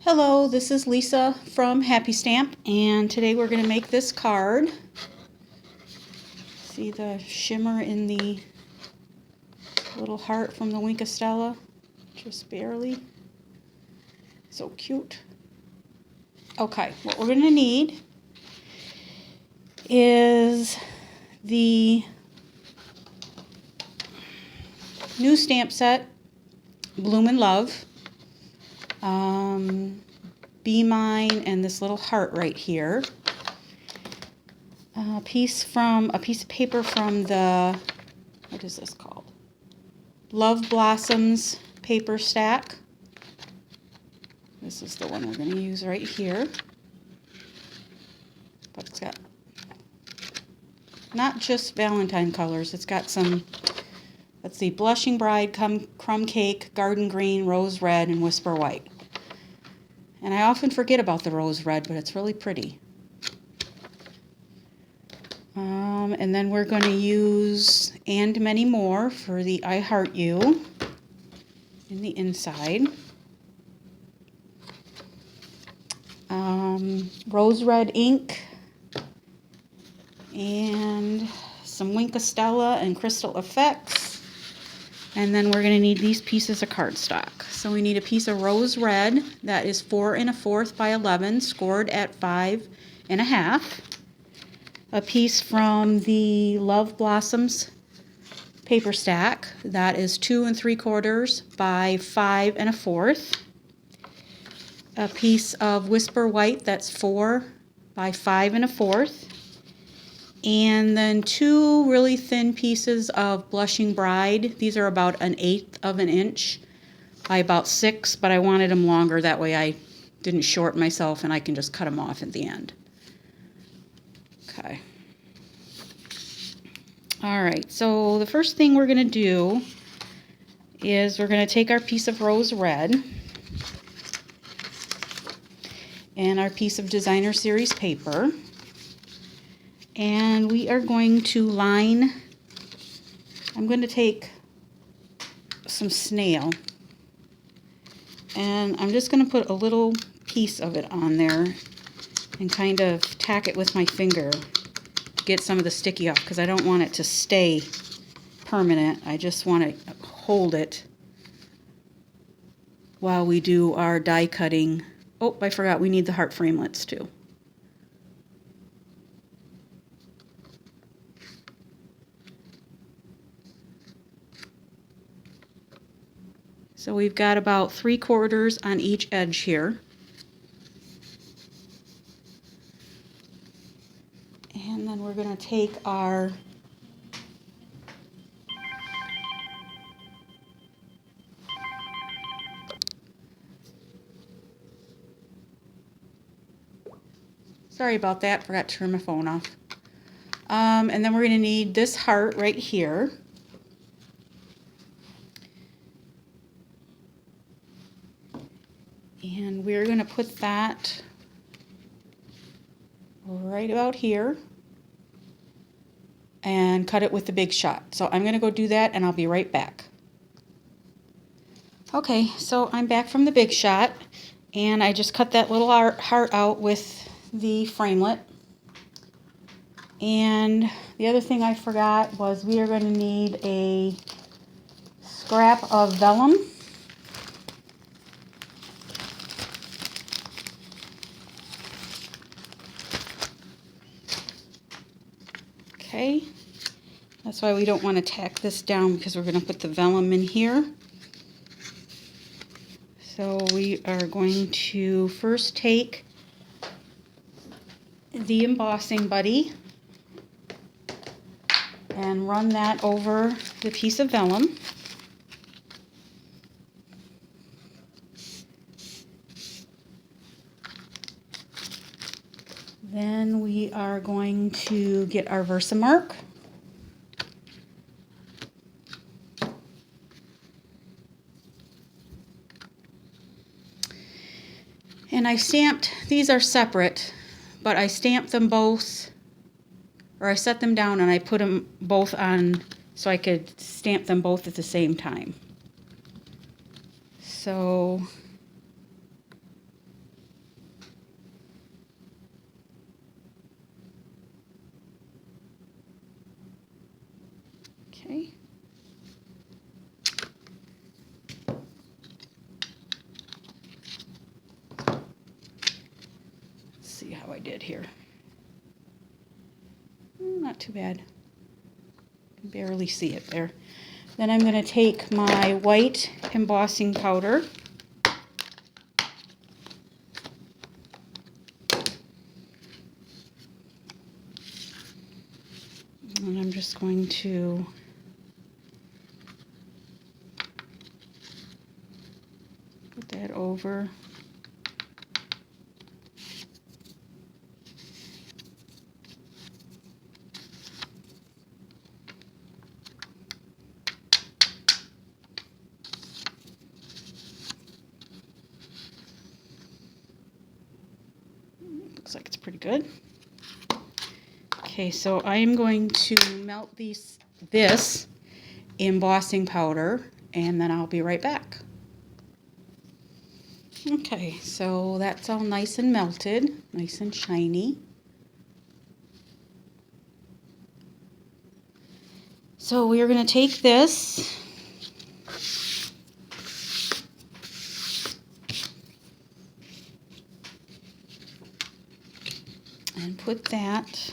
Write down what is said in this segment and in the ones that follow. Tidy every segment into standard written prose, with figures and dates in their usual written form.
Hello, this is Lisa from Happy Stamp, and today we're going to make this card. See the shimmer in the little heart from the Wink of Stella? Just barely. So cute. Okay, what we're going to need is the new stamp set, Bloomin' Love. Be Mine, and this little heart right here. A piece of paper from the, what is this called? Love Blossoms paper stack. This is the one we're going to use right here. But it's got not just Valentine colors. It's got some, let's see, Blushing Bride, Crumb Cake, Garden Green, Rose Red, and Whisper White. And I often forget about the rose red, but it's really pretty. And then we're going to use And Many More for the I Heart You in the inside. Rose red ink and some Wink of Stella and Crystal Effects. And then we're going to need these pieces of cardstock. So we need a piece of rose red that is 4 1/4 by 11, scored at 5 1/2. A piece from the Love Blossoms paper stack that is 2 3/4 by 5 1/4. A piece of Whisper White that's 4 by 5 1/4. And then 2 really thin pieces of Blushing Bride. These are about 1/8 of an inch by about 6, but I wanted them longer. That way I didn't short myself and I can just cut them off at the end. Okay. All right, so the first thing we're going to do is we're going to take our piece of rose red and our piece of Designer Series paper, and we are going to line, I'm going to take some snail, and I'm just going to put a little piece of it on there and kind of tack it with my finger to get some of the sticky off, because I don't want it to stay permanent. I just want to hold it while we do our die cutting. Oh, I forgot, we need the heart framelits too. So we've got about 3/4 on each edge here. And then we're going to take our sorry about that, forgot to turn my phone off. And then we're going to need this heart right here. And we're going to put that right about here and cut it with the Big Shot. So I'm going to go do that and I'll be right back. Okay, so I'm back from the Big Shot, and I just cut that little heart out with the framelit. And the other thing I forgot was we are going to need a scrap of vellum. Okay, that's why we don't want to tack this down, because we're going to put the vellum in here. So we are going to first take the embossing buddy and run that over the piece of vellum. Then we are going to get our Versamark. And I stamped, these are separate, but I stamped them both, or I set them down and I put them both on so I could stamp them both at the same time. So how I did here. Not too bad. You can barely see it there. Then I'm going to take my white embossing powder. And I'm just going to put that over. Looks like it's pretty good. Okay, so I am going to melt this embossing powder, and then I'll be right back. Okay, so that's all nice and melted, nice and shiny. So we are going to take this and put that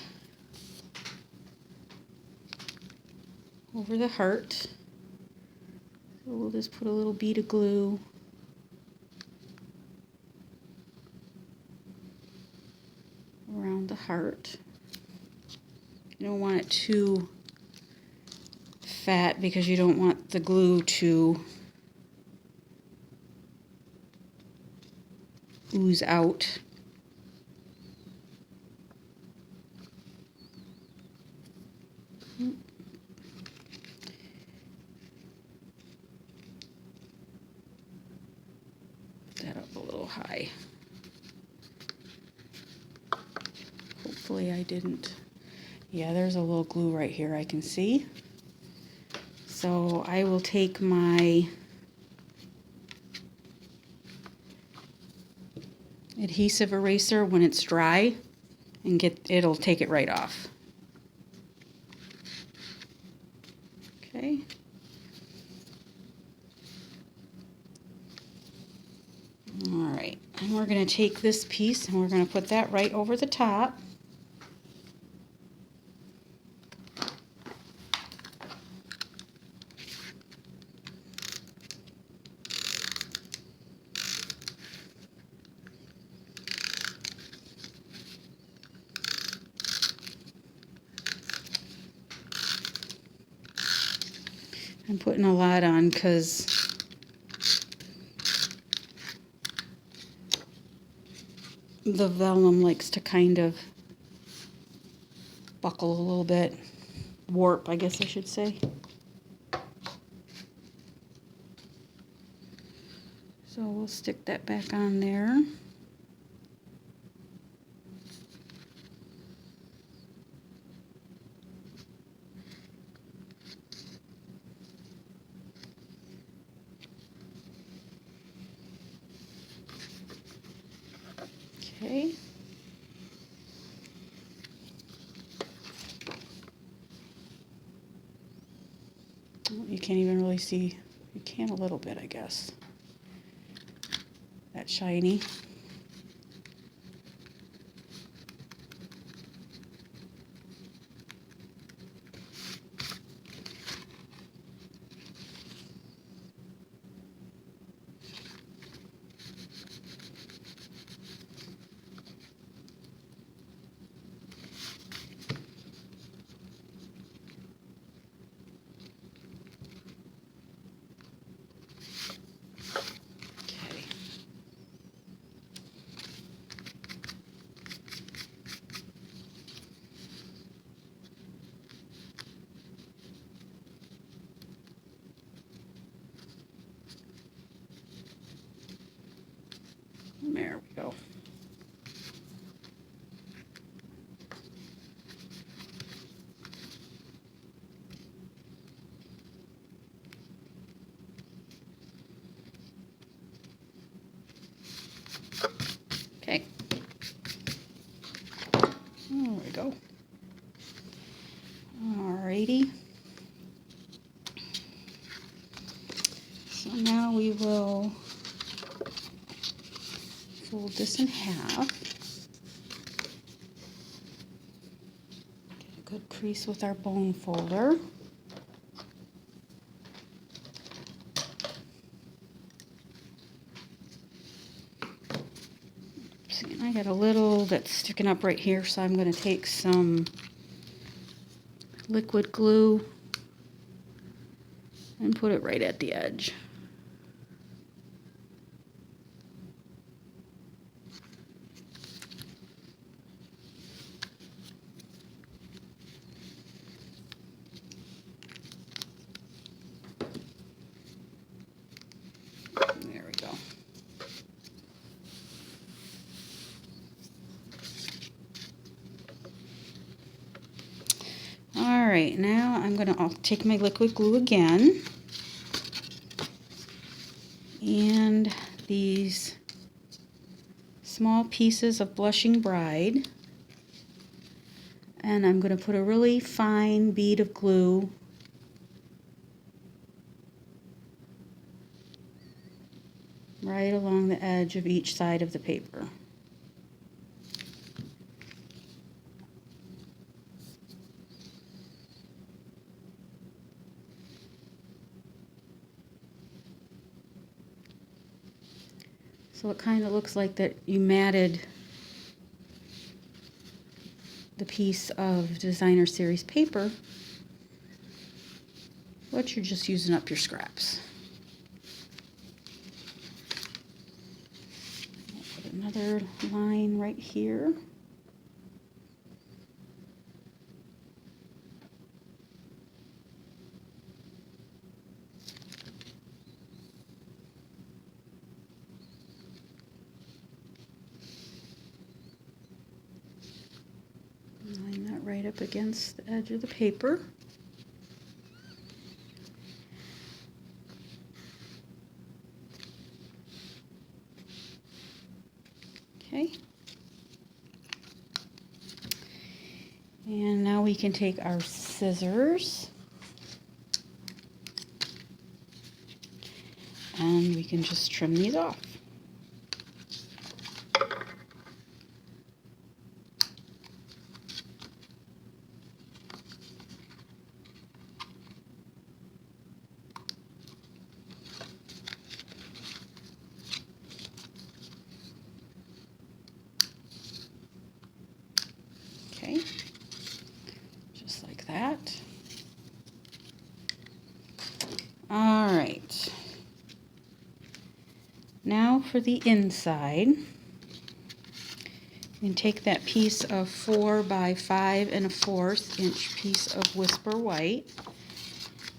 over the heart. So we'll just put a little bead of glue around the heart. You don't want it too fat because you don't want the glue to ooze out. Put that up a little high. Hopefully I didn't. Yeah, there's a little glue right here I can see. So I will take my adhesive eraser when it's dry and it'll take it right off. Okay. All right, and we're going to take this piece and we're going to put that right over the top. I'm putting a lot on because the vellum likes to kind of buckle a little bit, warp, I guess I should say. So we'll stick that back on there. Okay. Well, you can't even really see. You can a little bit, I guess. That shiny. There we go. Okay. There we go. Alrighty. So now we will fold this in half. crease with our bone folder. See, and I got a little that's sticking up right here, so I'm going to take some liquid glue and put it right at the edge. There we go. All right, now I'll take my liquid glue again, and these small pieces of Blushing Bride, and I'm going to put a really fine bead of glue right along the edge of each side of the paper. So it kind of looks like that you matted the piece of Designer Series paper, but you're just using up your scraps. I'll put another line right here. Line that right up against the edge of the paper. Okay. And now we can take our scissors and we can just trim these off. Okay, just like that. All right, now for the inside, you can take that piece of 4 by 5 1/4 inch piece of Whisper White,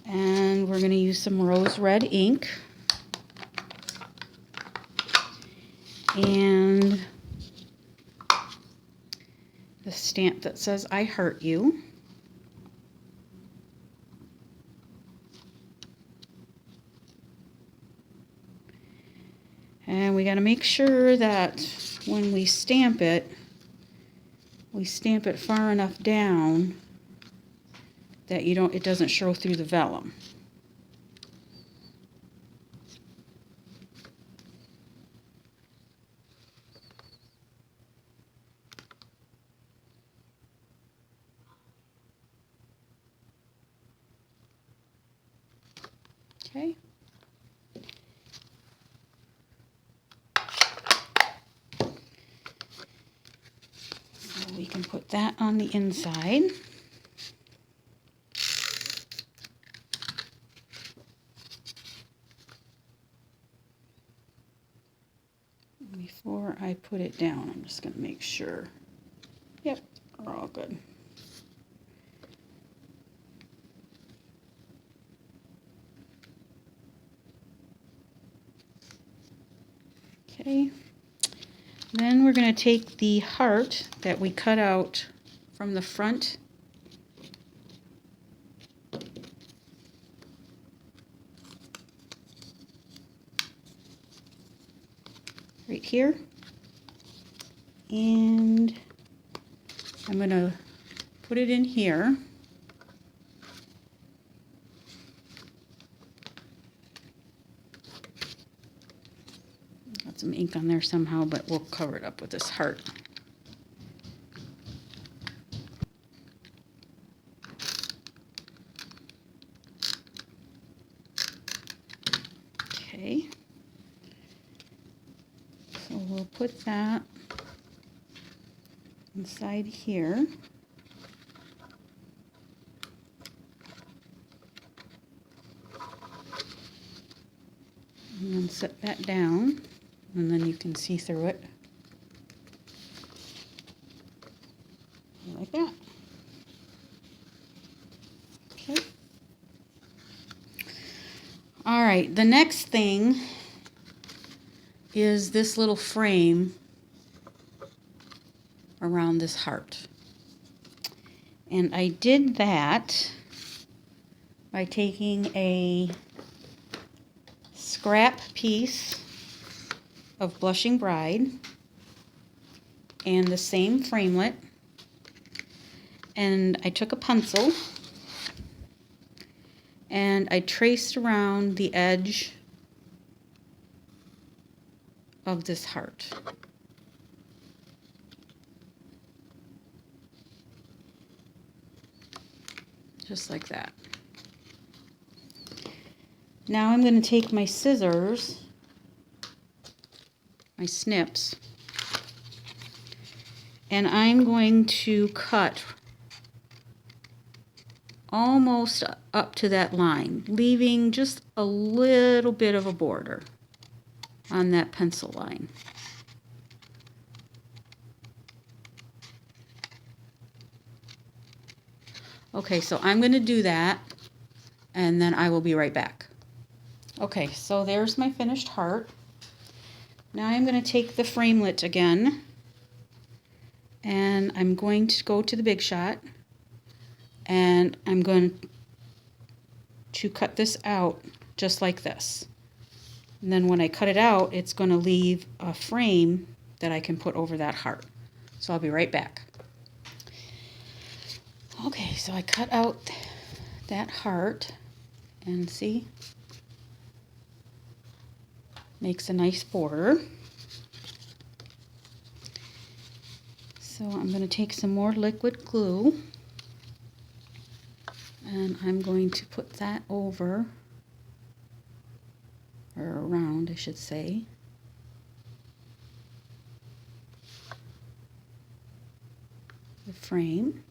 and we're going to use some rose red ink and the stamp that says I Heart You. And we got to make sure that when we stamp it far enough down that it doesn't show through the vellum. Okay. So we can put that on the inside. Before I put it down, I'm just going to make sure. Yep, we're all good. Okay, then we're going to take the heart that we cut out from the front right here, and I'm going to put it in here. Got some ink on there somehow, but we'll cover it up with this heart. So we'll put that inside here. And then set that down, and then you can see through it like that. Okay. All right, the next thing is this little frame around this heart. And I did that by taking a scrap piece of Blushing Bride and the same framelit, and I took a pencil and I traced around the edge of this heart. Just like that. Now I'm going to take my scissors, my snips, and I'm going to cut almost up to that line, leaving just a little bit of a border on that pencil line. Okay, so I'm going to do that, and then I will be right back. Okay, so there's my finished heart. Now I'm going to take the framelit again, and I'm going to go to the Big Shot, and I'm going to cut this out just like this. And then when I cut it out, it's going to leave a frame that I can put over that heart. So I'll be right back. Okay, so I cut out that heart, and see, makes a nice border. So I'm going to take some more liquid glue, and I'm going to put that over, or around, I should say. The frame.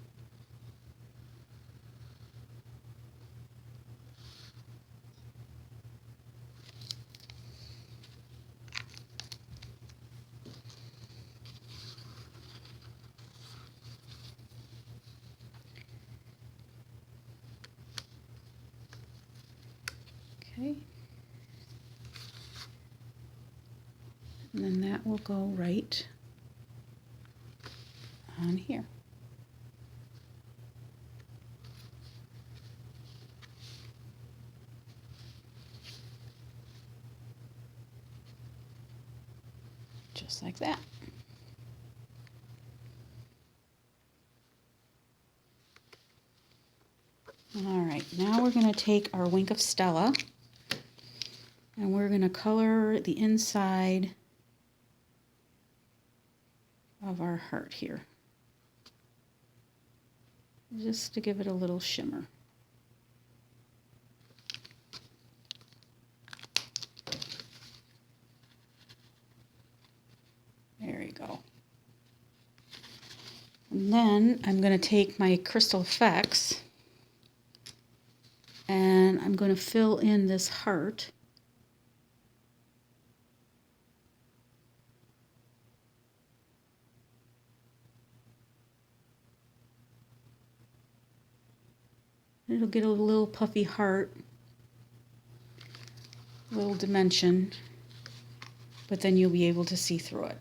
Okay. And then that will go right on here. Just like that. All right, now we're going to take our Wink of Stella, and we're going to color the inside of our heart here, just to give it a little shimmer. There you go. And then I'm going to take my Crystal Effects, and I'm going to fill in this heart. It'll get a little puffy heart, a little dimension, but then you'll be able to see through it.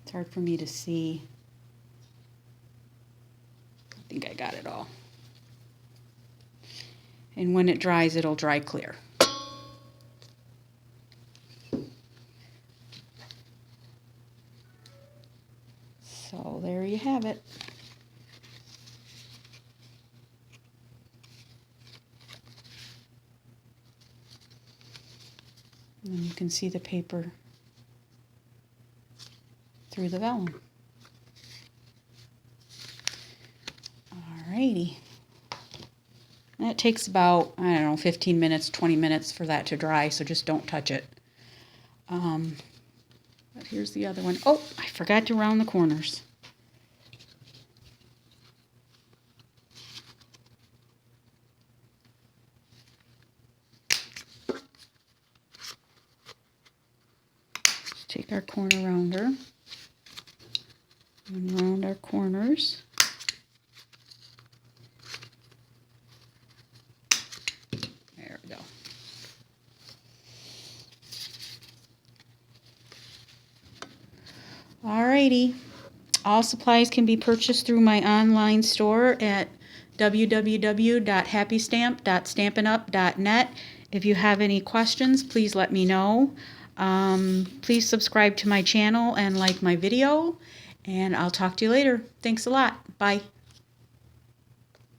It's hard for me to see. I think I got it all. And when it dries, it'll dry clear. So there you have it. And you can see the paper through the vellum. Alrighty. And it takes about, I don't know, 15 minutes, 20 minutes for that to dry, so just don't touch it. But here's the other one. Oh, I forgot to round the corners. Let's take our corner rounder and round our corners. There we go. Alrighty. All supplies can be purchased through my online store at www.happystamp.stampinup.net. If you have any questions, please let me know. Please subscribe to my channel and like my video, and I'll talk to you later. Thanks a lot. Bye.